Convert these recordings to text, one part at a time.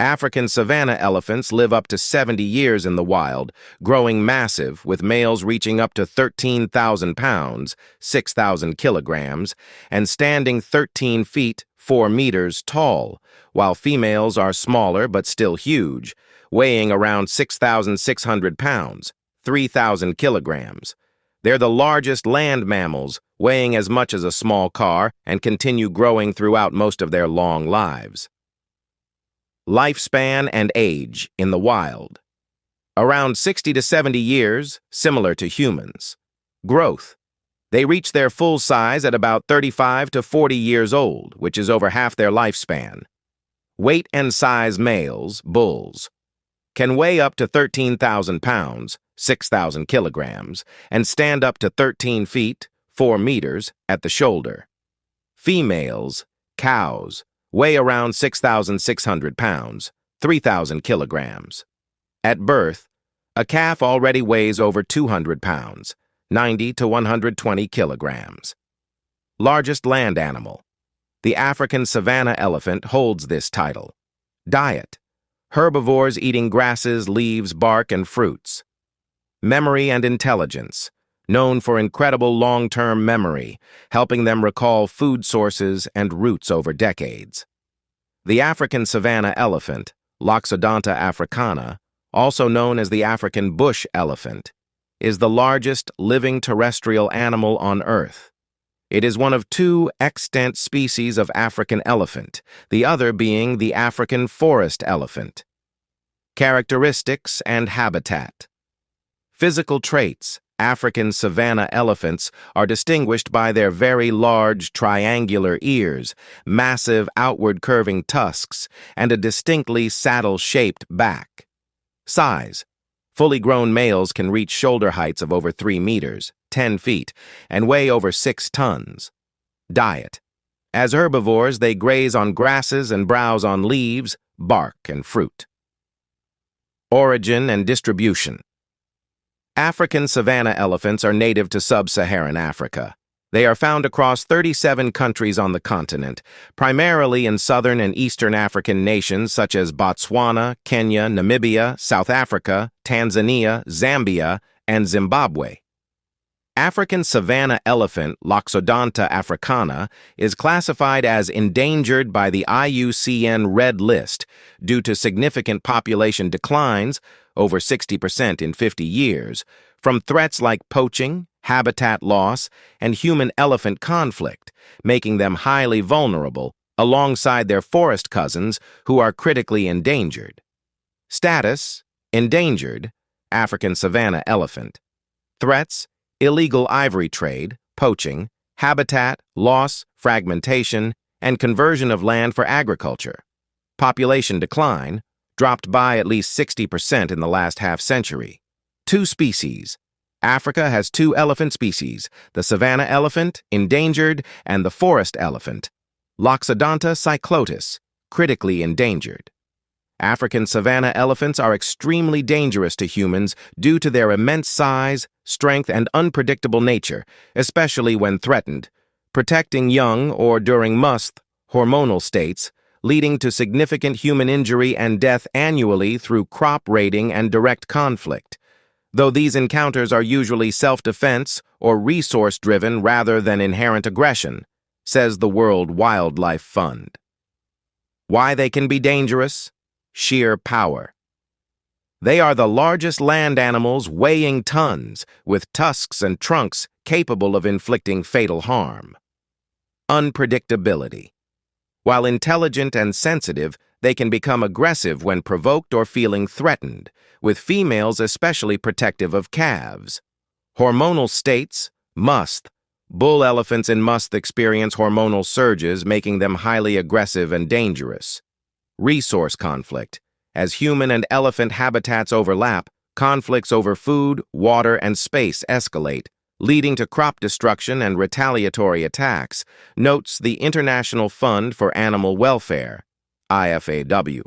African savanna elephants live up to 70 years in the wild, growing massive, with males reaching up to 13,000 pounds, 6,000 kilograms, and standing 13 feet, 4 meters tall, while females are smaller but still huge, weighing around 6,600 pounds, 3,000 kilograms. They're the largest land mammals, weighing as much as a small car, and continue growing throughout most of their long lives. Lifespan and age in the wild. Around 60 to 70 years, similar to humans. Growth. They reach their full size at about 35 to 40 years old, which is over half their lifespan. Weight and size males, bulls, can weigh up to 13,000 pounds, 6,000 kilograms, and stand up to 13 feet, 4 meters, at the shoulder. Females, cows, weigh around 6,600 pounds, 3,000 kilograms. At birth, a calf already weighs over 200 pounds, 90 to 120 kilograms. Largest land animal. The African savanna elephant holds this title. Diet. Herbivores eating grasses, leaves, bark, and fruits. Memory and intelligence. Known for incredible long-term memory, helping them recall food sources and routes over decades. The African savanna elephant, Loxodonta africana, also known as the African bush elephant, is the largest living terrestrial animal on Earth. It is one of 2 extant species of African elephant, the other being the African forest elephant. Characteristics and habitat. Physical traits. African savanna elephants are distinguished by their very large triangular ears, massive outward curving tusks, and a distinctly saddle-shaped back. Size. Fully grown males can reach shoulder heights of over 3 meters, 10 feet, and weigh over 6 tons. Diet. As herbivores, they graze on grasses and browse on leaves, bark, and fruit. Origin and distribution. African savanna elephants are native to sub-Saharan Africa. They are found across 37 countries on the continent, primarily in southern and eastern African nations such as Botswana, Kenya, Namibia, South Africa, Tanzania, Zambia, and Zimbabwe. African savanna elephant, Loxodonta africana, is classified as endangered by the IUCN Red List due to significant population declines, over 60% in 50 years, from threats like poaching, habitat loss, and human-elephant conflict, making them highly vulnerable alongside their forest cousins who are critically endangered. Status: endangered, African savanna elephant. Threats: illegal ivory trade, poaching, habitat, loss, fragmentation, and conversion of land for agriculture. Population decline, dropped by at least 60% in the last half-century. 2 species. Africa has 2 elephant species, the savanna elephant, endangered, and the forest elephant, Loxodonta cyclotis, critically endangered. African savanna elephants are extremely dangerous to humans due to their immense size, strength, and unpredictable nature, especially when threatened, protecting young or during must hormonal states, leading to significant human injury and death annually through crop raiding and direct conflict, though these encounters are usually self-defense or resource-driven rather than inherent aggression, says the World Wildlife Fund. Why they can be dangerous? Sheer power. They are the largest land animals weighing tons, with tusks and trunks capable of inflicting fatal harm. Unpredictability. While intelligent and sensitive, they can become aggressive when provoked or feeling threatened, with females especially protective of calves. Hormonal states, must. Bull elephants in must experience hormonal surges, making them highly aggressive and dangerous. Resource conflict. As human and elephant habitats overlap, conflicts over food, water, and space escalate, leading to crop destruction and retaliatory attacks, notes the International Fund for Animal Welfare, IFAW.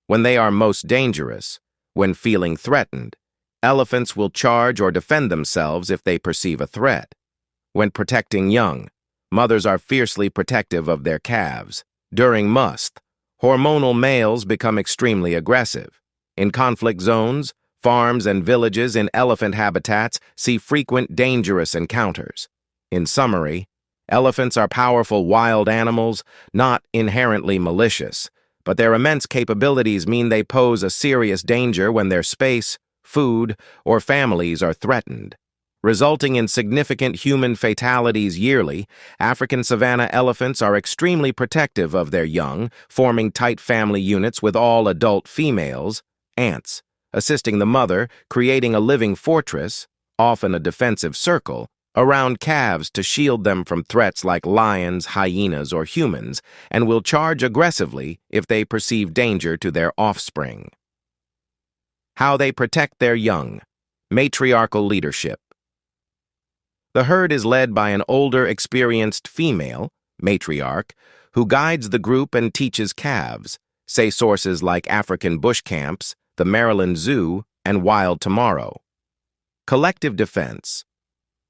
When they are most dangerous, when feeling threatened, elephants will charge or defend themselves if they perceive a threat. When protecting young, mothers are fiercely protective of their calves. During must, Hormonal males become extremely aggressive. In conflict zones, farms and villages in elephant habitats see frequent dangerous encounters. In summary, elephants are powerful wild animals, not inherently malicious, but their immense capabilities mean they pose a serious danger when their space, food, or families are threatened. Resulting in significant human fatalities yearly, African savanna elephants are extremely protective of their young, forming tight family units with all adult females, ants, assisting the mother, creating a living fortress, often a defensive circle, around calves to shield them from threats like lions, hyenas, or humans, and will charge aggressively if they perceive danger to their offspring. How they protect their young. Matriarchal leadership. The herd is led by an older, experienced female, matriarch, who guides the group and teaches calves, say sources like African bush camps, the Maryland Zoo, and Wild Tomorrow. Collective defense.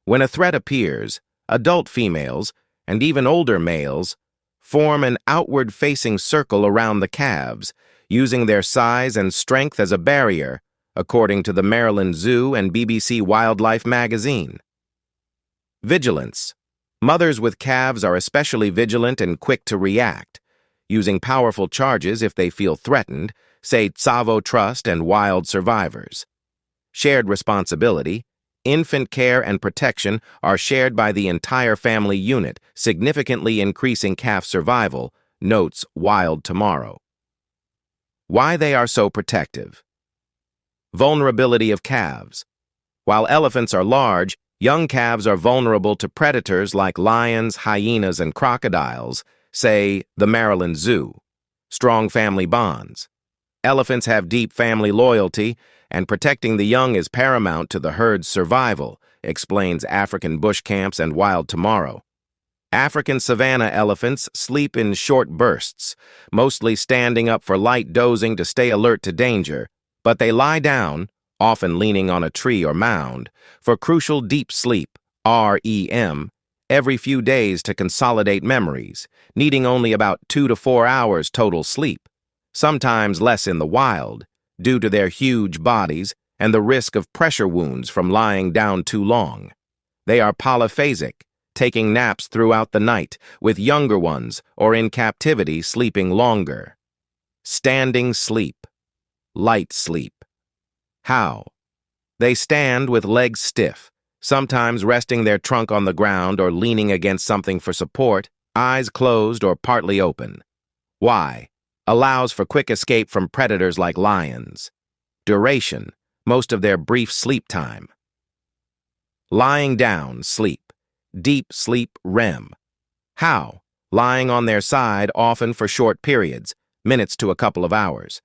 When a threat appears, adult females, and even older males, form an outward-facing circle around the calves, using their size and strength as a barrier, according to the Maryland Zoo and BBC Wildlife magazine. Vigilance. Mothers with calves are especially vigilant and quick to react, using powerful charges if they feel threatened, say Tsavo Trust and Wild Survivors. Shared responsibility. Infant care and protection are shared by the entire family unit, significantly increasing calf survival, notes Wild Tomorrow. Why they are so protective. Vulnerability of calves. While elephants are large, young calves are vulnerable to predators like lions, hyenas, and crocodiles, say the Maryland Zoo. Strong family bonds. Elephants have deep family loyalty, and protecting the young is paramount to the herd's survival, explains African Bush Camps and Wild Tomorrow. African savanna elephants sleep in short bursts, mostly standing up for light dozing to stay alert to danger, but they lie down, often leaning on a tree or mound, for crucial deep sleep, REM, every few days to consolidate memories, needing only about 2 to 4 hours total sleep, sometimes less in the wild, due to their huge bodies and the risk of pressure wounds from lying down too long. They are polyphasic, taking naps throughout the night, with younger ones or in captivity sleeping longer. Standing sleep. Light sleep. How? They stand with legs stiff, sometimes resting their trunk on the ground or leaning against something for support, eyes closed or partly open. Why? Allows for quick escape from predators like lions. Duration, most of their brief sleep time. Lying down, sleep. Deep sleep, REM. How? Lying on their side, often for short periods, minutes to a couple of hours.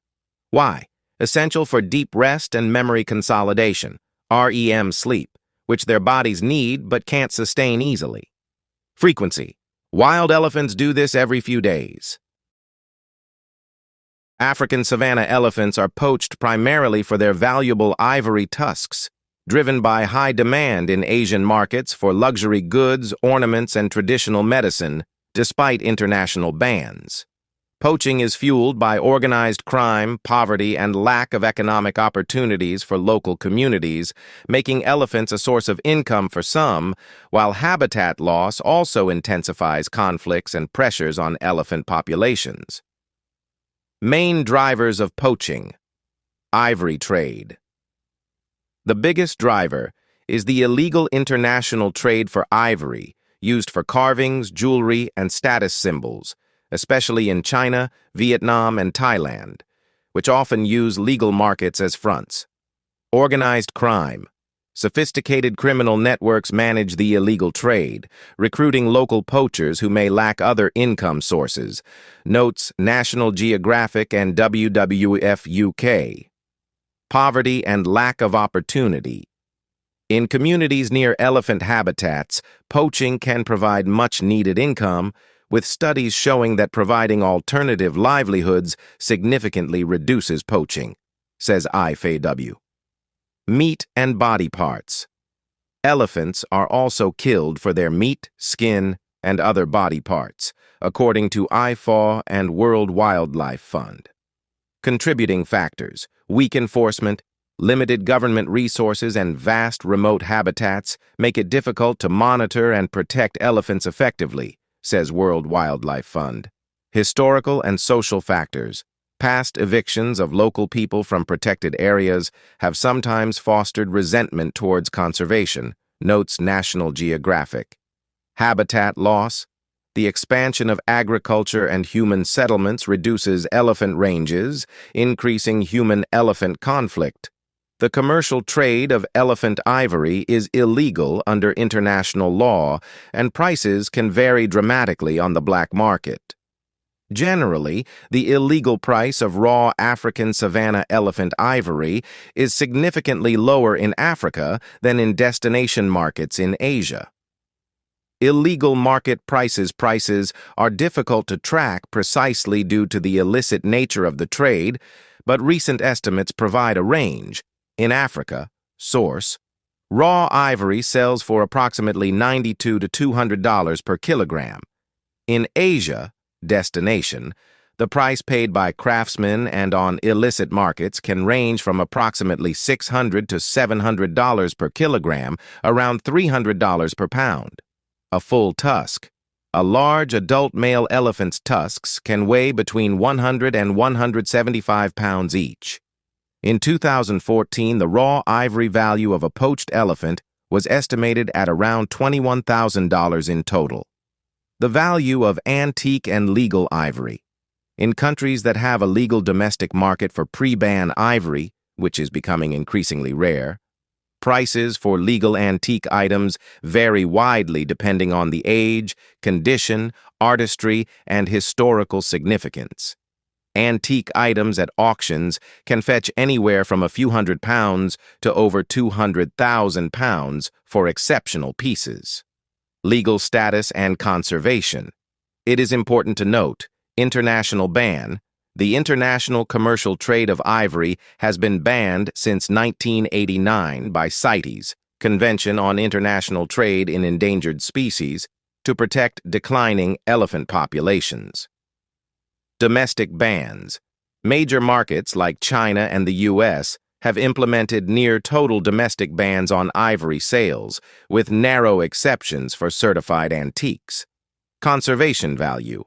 Why? Essential for deep rest and memory consolidation, REM sleep, which their bodies need but can't sustain easily. Frequency. Wild elephants do this every few days. African savanna elephants are poached primarily for their valuable ivory tusks, driven by high demand in Asian markets for luxury goods, ornaments, and traditional medicine, despite international bans. Poaching is fueled by organized crime, poverty, and lack of economic opportunities for local communities, making elephants a source of income for some, while habitat loss also intensifies conflicts and pressures on elephant populations. Main drivers of poaching. Ivory trade. The biggest driver is the illegal international trade for ivory, used for carvings, jewelry, and status symbols, especially in China, Vietnam, and Thailand, which often use legal markets as fronts. Organized crime. Sophisticated criminal networks manage the illegal trade, recruiting local poachers who may lack other income sources, notes National Geographic and WWF UK. Poverty and lack of opportunity. In communities near elephant habitats, poaching can provide much-needed income, with studies showing that providing alternative livelihoods significantly reduces poaching, says IFAW. Meat and body parts. Elephants are also killed for their meat, skin, and other body parts, according to IFAW and World Wildlife Fund. Contributing factors: weak enforcement, limited government resources, and vast remote habitats make it difficult to monitor and protect elephants effectively, says World Wildlife Fund. Historical and social factors: past evictions of local people from protected areas have sometimes fostered resentment towards conservation, notes National Geographic. Habitat loss: the expansion of agriculture and human settlements reduces elephant ranges, increasing human-elephant conflict. The commercial trade of elephant ivory is illegal under international law, and prices can vary dramatically on the black market. Generally, the illegal price of raw African savanna elephant ivory is significantly lower in Africa than in destination markets in Asia. Illegal market prices are difficult to track precisely due to the illicit nature of the trade, but recent estimates provide a range. In Africa, source, raw ivory sells for approximately $92 to $200 per kilogram. In Asia, destination, the price paid by craftsmen and on illicit markets can range from approximately $600 to $700 per kilogram, around $300 per pound. A full tusk. A large adult male elephant's tusks can weigh between 100 and 175 pounds each. In 2014, the raw ivory value of a poached elephant was estimated at around $21,000 in total. The value of antique and legal ivory. In countries that have a legal domestic market for pre-ban ivory, which is becoming increasingly rare, prices for legal antique items vary widely depending on the age, condition, artistry, and historical significance. Antique items at auctions can fetch anywhere from a few £100 to over £200,000 for exceptional pieces. Legal status and conservation. It is important to note, international ban. The international commercial trade of ivory has been banned since 1989 by CITES, Convention on International Trade in Endangered Species, to protect declining elephant populations. Domestic bans. Major markets like China and the U.S. have implemented near-total domestic bans on ivory sales, with narrow exceptions for certified antiques. Conservation value.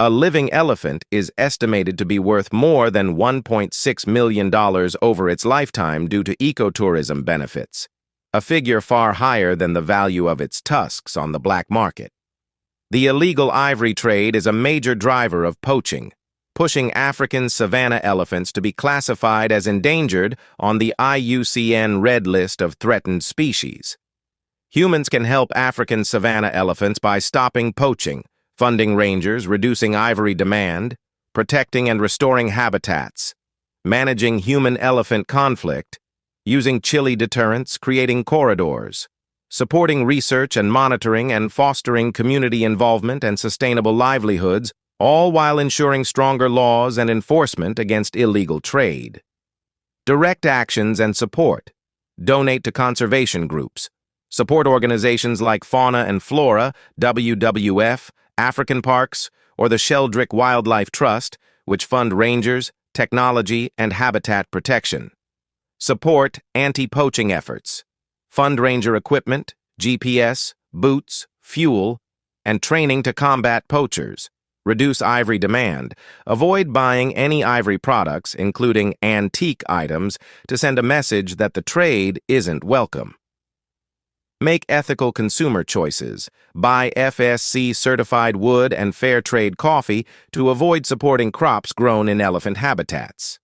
A living elephant is estimated to be worth more than $1.6 million over its lifetime due to ecotourism benefits, a figure far higher than the value of its tusks on the black market. The illegal ivory trade is a major driver of poaching, pushing African savanna elephants to be classified as endangered on the IUCN Red List of Threatened Species. Humans can help African savanna elephants by stopping poaching, funding rangers, reducing ivory demand, protecting and restoring habitats, managing human-elephant conflict, using chili deterrents, creating corridors, supporting research and monitoring and fostering community involvement and sustainable livelihoods, all while ensuring stronger laws and enforcement against illegal trade. Direct actions and support. Donate to conservation groups. Support organizations like Fauna and Flora, WWF, African Parks, or the Sheldrick Wildlife Trust, which fund rangers, technology, and habitat protection. Support anti-poaching efforts. Fund ranger equipment, GPS, boots, fuel, and training to combat poachers. Reduce ivory demand. Avoid buying any ivory products, including antique items, to send a message that the trade isn't welcome. Make ethical consumer choices. Buy FSC-certified wood and fair trade coffee to avoid supporting crops grown in elephant habitats.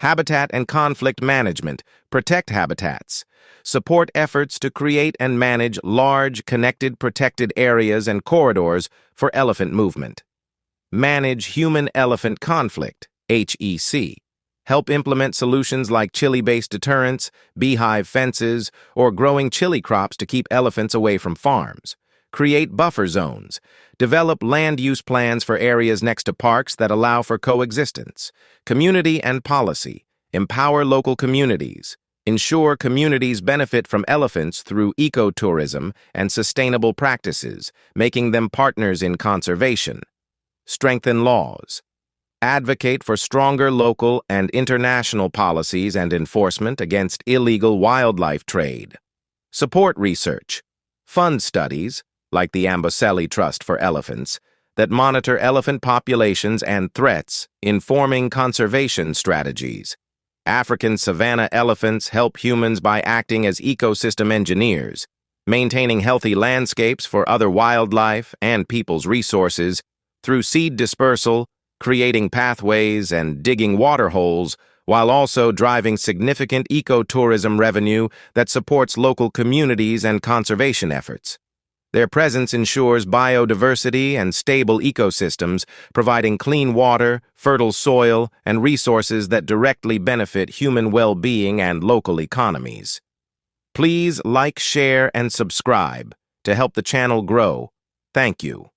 Habitat and conflict management. Protect habitats. Support efforts to create and manage large, connected, protected areas and corridors for elephant movement. Manage human-elephant conflict, HEC. Help implement solutions like chili-based deterrents, beehive fences, or growing chili crops to keep elephants away from farms. Create buffer zones. Develop land use plans for areas next to parks that allow for coexistence. Community and policy. Empower local communities. Ensure communities benefit from elephants through ecotourism and sustainable practices, making them partners in conservation. Strengthen laws. Advocate for stronger local and international policies and enforcement against illegal wildlife trade. Support research. Fund studies, like the Amboseli Trust for Elephants, that monitor elephant populations and threats, informing conservation strategies. African savanna elephants help humans by acting as ecosystem engineers, maintaining healthy landscapes for other wildlife and people's resources through seed dispersal, creating pathways and digging water holes, while also driving significant ecotourism revenue that supports local communities and conservation efforts. Their presence ensures biodiversity and stable ecosystems, providing clean water, fertile soil, and resources that directly benefit human well-being and local economies. Please like, share, and subscribe to help the channel grow. Thank you.